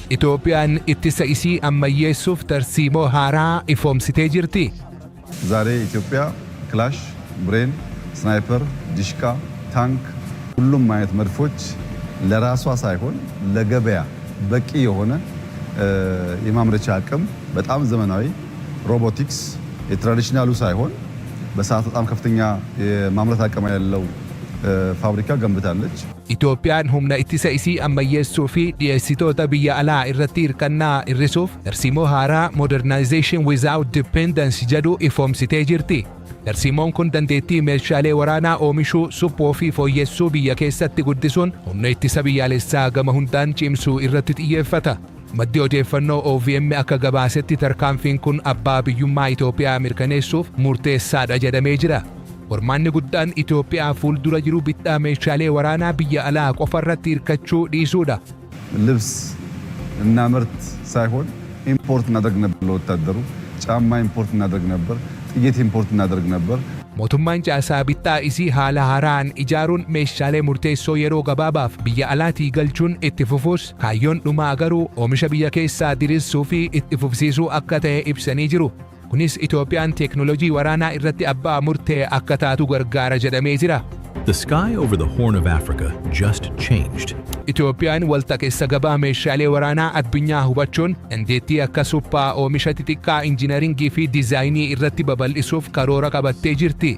Itoophiyaan ittisa isii ammayyeessuuf tarsiimoo haaraa ifoomsitee jirti. ዛሬ ኢትዮጵያ ክላሽ፣ ብሬን፣ ስናይፐር፣ ዲሽቃ፣ ታንክ ሁሉም አይነት መድፎች ለራሷ ሳይሆን ለገበያ በቂ የሆነ የማምረቻ አቅም በጣም ዘመናዊ ሮቦቲክስ የትራዲሽናሉ ሳይሆን በሰዓት በጣም ከፍተኛ የማምረት አቅም ያለው ፋብሪካ ገንብታለች። Itoophiyaan humna ittisa isii ammayyeessuu fi dhiyeessitoota biyya alaa irratti hirkannaa hir'isuuf tarsiimoo haaraa Modernization without dependence jedhu ifoomsitee jirti. Tarsiimoon kun dandeettii meeshaalee waraanaa oomishuu, suphuu fi fooyyessuu biyya keessatti guddisuun humna ittisa biyyaalessaa gama hundaan cimsuu irratti xiyyeeffata. Maddi odeeffannoo OVM akka gabaasetti tarkaanfiin kun Abbaa Biyyummaa Itoophiyaa mirkaneessuuf murteessaadha jedhamee jira. Qormaanni guddaan Itoophiyaa fuuldura jiru bittaa meeshaalee waraanaa biyya alaa qofarratti hirkachuu dhiisuudha. ልብስ እና ምርት ሳይሆን ኢምፖርት እናደርግ ነበር። ለወታደሩ ጫማ ኢምፖርት እናደርግ ነበር፣ ጥይት ኢምፖርት እናደርግ ነበር። Mootummaan caasaa bittaa isii haala haaraan ijaaruun meeshaalee murteessoo yeroo gabaabaaf biyya alaatii galchuun itti fufuus kaayyoon dhumaa garuu oomisha biyya keessaa diriirsuu fi itti fufsiisuu akka ta'e ibsanii jiru. Kunis Itoophiyaan teknoolojii waraanaa irratti abbaa murtee akka taatu gargaara jedhamee jira. The sky over the Horn of Africa just changed. Itoophiyaan waltakeessa gabaa meeshaalee waraanaa addunyaa hubachuun dandeettii akka suphaa oomisha xixiqqaa injiinaringii fi diizaayinii irratti babal'isuuf karoora qabattee jirti.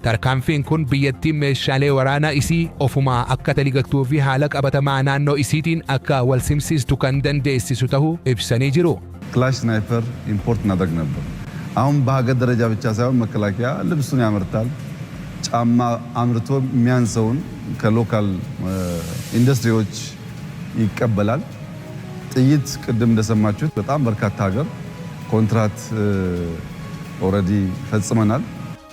Tarkaanfiin kun biyyattiin meeshaalee waraanaa isii ofumaa akka taligattuu fi haala qabatamaa naannoo isiitiin akka wal simsiistu kan dandeessisu ta'uu ibsanii jiru. ክላሽ ስናይፐር ኢምፖርት እናደርግ ነበር። አሁን በሀገር ደረጃ ብቻ ሳይሆን መከላከያ ልብሱን ያመርታል። ጫማ አምርቶ የሚያንሰውን ከሎካል ኢንዱስትሪዎች ይቀበላል። ጥይት ቅድም እንደሰማችሁት በጣም በርካታ ሀገር ኮንትራት ኦልሬዲ ፈጽመናል።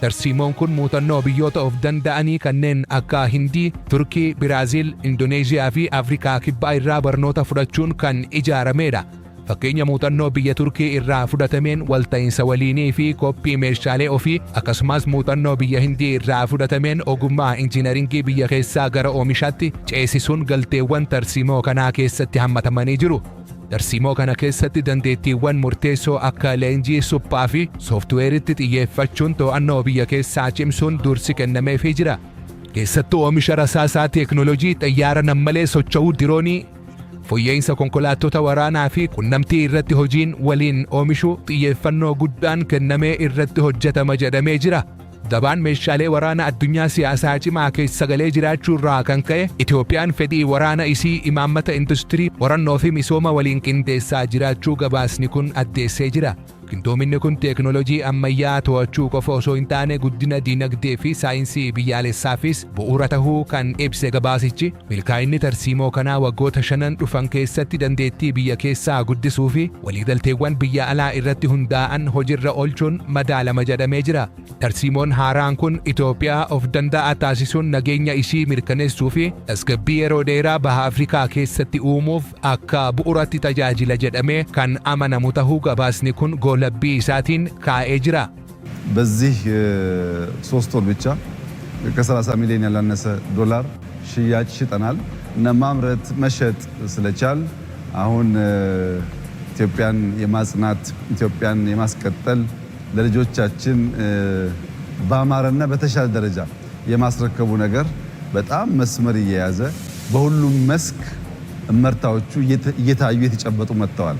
Tarsiimoon kun muuxannoo biyyoota of danda'anii kanneen akka Hindii, Turkii, Biraaziil, Indoneeziyaa fi Afrikaa Kibbaa irraa barnoota fudhachuun kan ijaaramedha. Fakkeenya muuxannoo biyya Turkii irraa fudhatameen walta'iinsa waliinii fi koppii meeshaalee ofii akkasumas muuxannoo biyya Hindii irraa fudhatameen ogummaa injiinaringii biyya keessaa gara oomishaatti ceesisuun galteewwan tarsiimoo kanaa keessatti hammatamanii jiru. Tarsiimoo kana keessatti dandeettiiwwan murteessoo akka leenjii suphaa fi sooftuweeritti xiyyeeffachuun to'annoo biyya keessaa cimsuun dursi kennameefii jira. Keessattuu oomisha rasaasaa teknoolojii xayyaara nammalee socho'uu diroonii fooyya'insa konkolaattota waraanaa fi qunnamtii irratti hojiin waliin oomishuu xiyyeeffannoo guddaan kennamee irratti hojjetama jedhamee jira. Dabaan meeshaalee waraanaa addunyaa siyaasaa cimaa keessa galee jiraachuu irraa kan ka'e Itoophiyaan fedhii waraana isii imaammata industirii warannoo fi misooma waliin qindeessaa jiraachuu gabaasni kun addeessee jira. Qindoominni kun teknoolojii ammayyaa to'achuu qofa osoo hin taane guddina diinagdee fi saayinsii biyyaalessaafis bu'uura tahuu kan ibse gabaasichi milkaa'inni tarsiimoo kanaa waggoota 5 dhufan keessatti dandeettii biyya keessaa guddisuu fi waliigalteewwan biyya alaa irratti hundaa'an hojiirra oolchuun madaalama jedhamee jira. Tarsiimoon haaraan kun Itoophiyaa of danda'a taasisuun nageenya ishii mirkaneessuu fi tasgabbii yeroo dheeraa baha Afrikaa keessatti uumuuf akka bu'uuratti tajaajila jedhamee kan amanamu tahuu gabaasni kun ለቢ ሳቲን ካኤጅራ በዚህ 3 ወር ብቻ ከ30 ሚሊዮን ያላነሰ ዶላር ሽያጭ ሽጠናል እና ማምረት መሸጥ ስለቻል አሁን ኢትዮጵያን የማጽናት ኢትዮጵያን የማስቀጠል ለልጆቻችን ባማረና በተሻለ ደረጃ የማስረከቡ ነገር በጣም መስመር እየያዘ በሁሉም መስክ እመርታዎቹ እየታዩ የተጨበጡ መጥተዋል።